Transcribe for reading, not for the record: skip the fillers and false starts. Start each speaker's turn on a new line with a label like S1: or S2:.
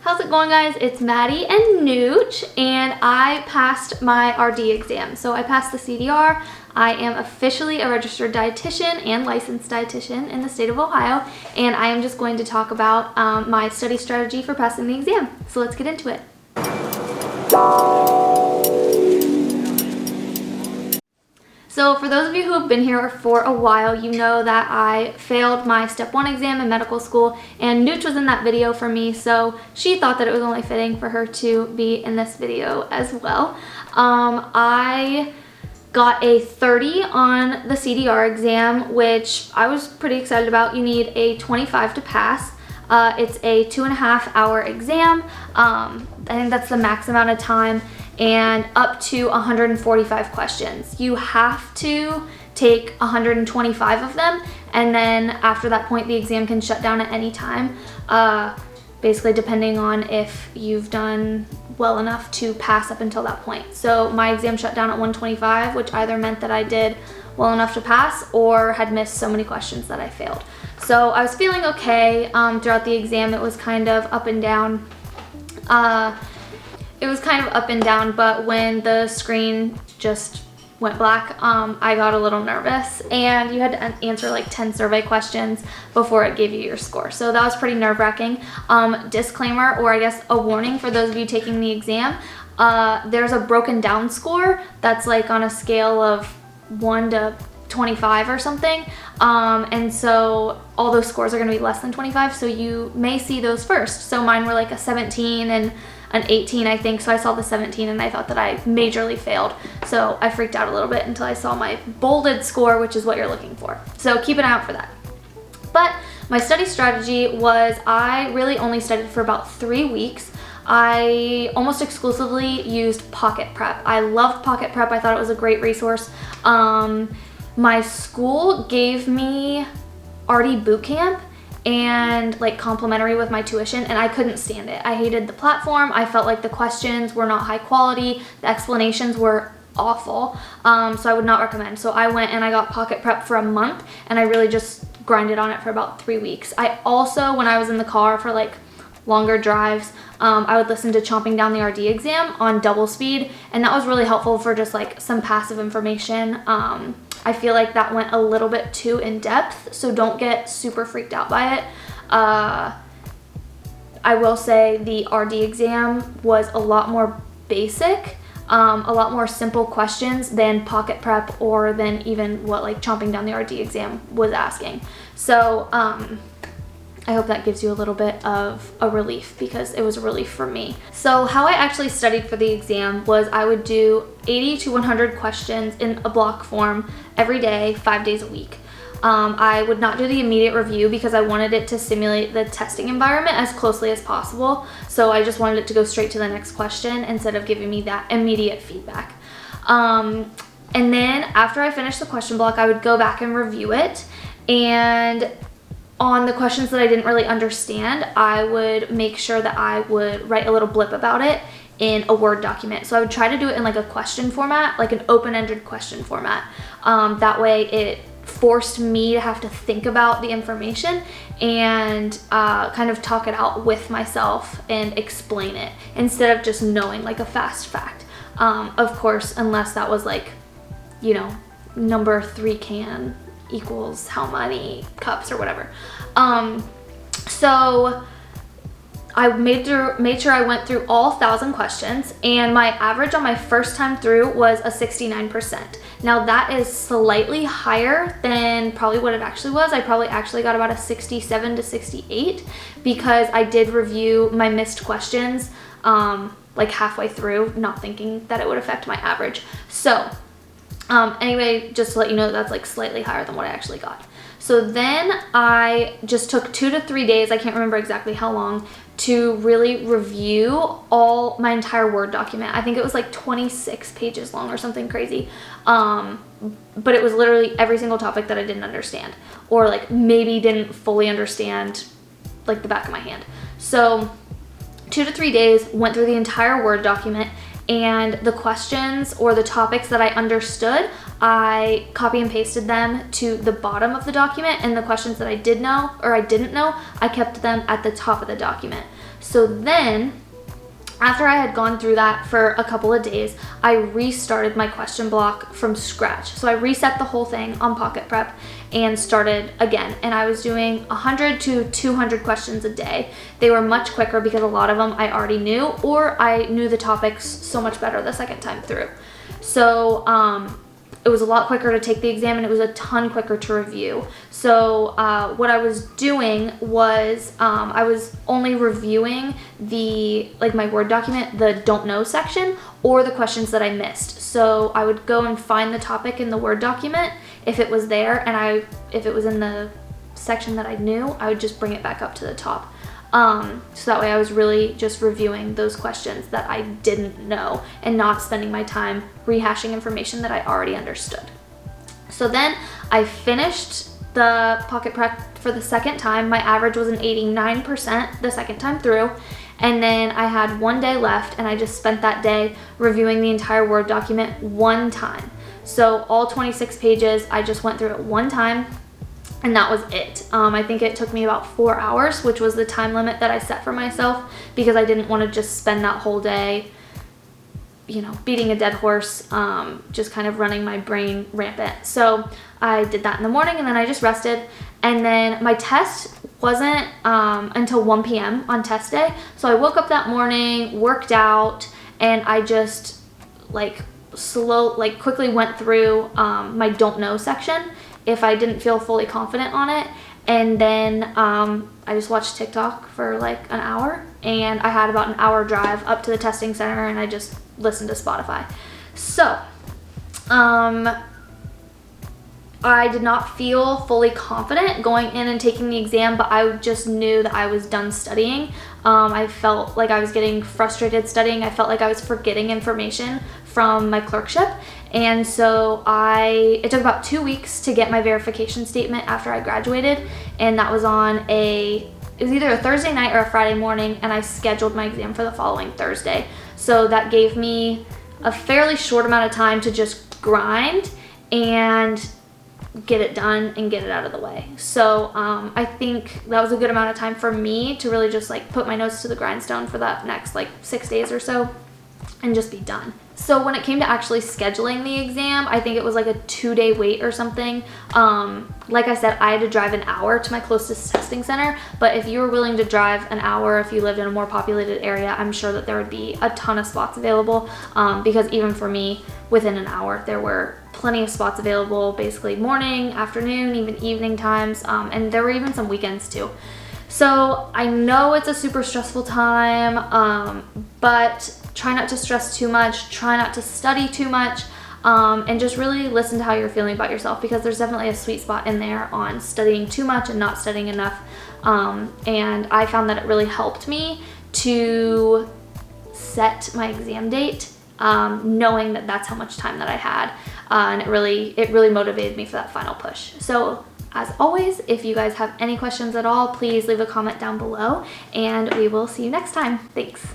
S1: How's it going, guys? It's Maddie and Nooch, and I passed my RD exam. So I passed the CDR. I am officially a registered dietitian and licensed dietitian in the state of Ohio, and I am just going to talk about my study strategy for passing the exam. So let's get into it. So for those of you who have been here for a while, you know that I failed my step 1 exam in medical school, and Nooch was in that video for me, so she thought that it was only fitting for her to be in this video as well. I got a 30 on the CDR exam, which I was pretty excited about. You need a 25 to pass. It's a 2.5-hour exam. I think that's the max amount of time, and up to 145 questions. You have to take 125 of them, and then after that point the exam can shut down at any time, basically depending on if you've done well enough to pass up until that point. So my exam shut down at 125, which either meant that I did well enough to pass or had missed so many questions that I failed. So I was feeling okay throughout the exam. It was kind of up and down. But when the screen just went black, I got a little nervous, and you had to answer like 10 survey questions before it gave you your score. So that was pretty nerve-wracking. Disclaimer, or I guess a warning for those of you taking the exam, there's a broken down score that's like on a scale of 1 to 25 or something, and so all those scores are going to be less than 25, so you may see those first. So mine were like a 17 and an 18, I think, so I saw the 17 and I thought that I majorly failed, so I freaked out a little bit until I saw my bolded score, which is what you're looking for. So keep an eye out for that. But my study strategy was, I really only studied for about 3 weeks. I almost exclusively used Pocket Prep. I loved Pocket Prep. I thought it was a great resource. My school gave me RD Bootcamp and like complimentary with my tuition, and I couldn't stand it. I hated the platform. I felt like the questions were not high quality. The explanations were awful. So I would not recommend. So I went and I got Pocket Prep for a month, and I really just grinded on it for about 3 weeks. I also, when I was in the car for like longer drives, I would listen to Chomping Down the RD Exam on double speed, and that was really helpful for just like some passive information. I feel like that went a little bit too in depth, so don't get super freaked out by it. I will say the RD exam was a lot more basic, a lot more simple questions than Pocket Prep, or than even what like Chomping Down the RD exam was asking. So I hope that gives you a little bit of a relief, because it was a relief for me. So how I actually studied for the exam was, I would do 80 to 100 questions in a block form every day, 5 days a week. I would not do the immediate review because I wanted it to simulate the testing environment as closely as possible. So I just wanted it to go straight to the next question instead of giving me that immediate feedback. And then after I finished the question block, I would go back and review it, and on the questions that I didn't really understand, I would make sure that I would write a little blip about it in a Word document. So I would try to do it in like a question format, like an open-ended question format. That way it forced me to have to think about the information and kind of talk it out with myself and explain it, instead of just knowing like a fast fact. Of course, unless that was like, you know, number 3 can equals how many cups or whatever. So I made sure I went through all 1,000 questions, and my average on my first time through was a 69%. Now that is slightly higher than probably what it actually was. I probably actually got about a 67 to 68, because I did review my missed questions like halfway through, not thinking that it would affect my average. So anyway, just to let you know, that's like slightly higher than what I actually got. So then I just took 2 to 3 days, I can't remember exactly how long, to really review my entire Word document. I think it was like 26 pages long or something crazy. But it was literally every single topic that I didn't understand, or like maybe didn't fully understand like the back of my hand. So 2 to 3 days, went through the entire Word document, and the questions or the topics that I understood, I copy and pasted them to the bottom of the document, and the questions that I did know or I didn't know, I kept them at the top of the document. So then after I had gone through that for a couple of days, I restarted my question block from scratch. So I reset the whole thing on Pocket Prep and started again. And I was doing 100 to 200 questions a day. They were much quicker because a lot of them I already knew, or I knew the topics so much better the second time through. So it was a lot quicker to take the exam, and it was a ton quicker to review. So what I was doing was I was only reviewing my Word document, the don't know section, or the questions that I missed. So I would go and find the topic in the Word document if it was there, and if it was in the section that I knew, I would just bring it back up to the top. So that way I was really just reviewing those questions that I didn't know and not spending my time rehashing information that I already understood. So then I finished the Pocket Prep for the second time. My average was an 89% the second time through. And then I had one day left, and I just spent that day reviewing the entire Word document one time. So all 26 pages, I just went through it one time. And that was it. I think it took me about 4 hours, which was the time limit that I set for myself, because I didn't want to just spend that whole day, beating a dead horse, just kind of running my brain rampant. So I did that in the morning, and then I just rested. And then my test wasn't until 1 p.m. on test day. So I woke up that morning, worked out, and I just quickly went through my don't know section if I didn't feel fully confident on it. And then I just watched TikTok for an hour, and I had about an hour drive up to the testing center, and I just listened to Spotify. So I did not feel fully confident going in and taking the exam, but I just knew that I was done studying. I felt like I was getting frustrated studying. I felt like I was forgetting information from my clerkship. And so it took about 2 weeks to get my verification statement after I graduated. And that was it was either a Thursday night or a Friday morning, and I scheduled my exam for the following Thursday. So that gave me a fairly short amount of time to just grind and get it done and get it out of the way. So I think that was a good amount of time for me to really just put my nose to the grindstone for that next 6 days or so and just be done. So when it came to actually scheduling the exam, I think it was a 2-day wait or something. Like I said, I had to drive an hour to my closest testing center, but if you were willing to drive an hour, if you lived in a more populated area, I'm sure that there would be a ton of spots available, because even for me, within an hour, there were plenty of spots available, basically morning, afternoon, even evening times, and there were even some weekends too. So I know it's a super stressful time, but try not to stress too much, try not to study too much, and just really listen to how you're feeling about yourself, because there's definitely a sweet spot in there on studying too much and not studying enough. And I found that it really helped me to set my exam date, knowing that that's how much time that I had, and it really motivated me for that final push. So as always, if you guys have any questions at all, please leave a comment down below, and we will see you next time. Thanks.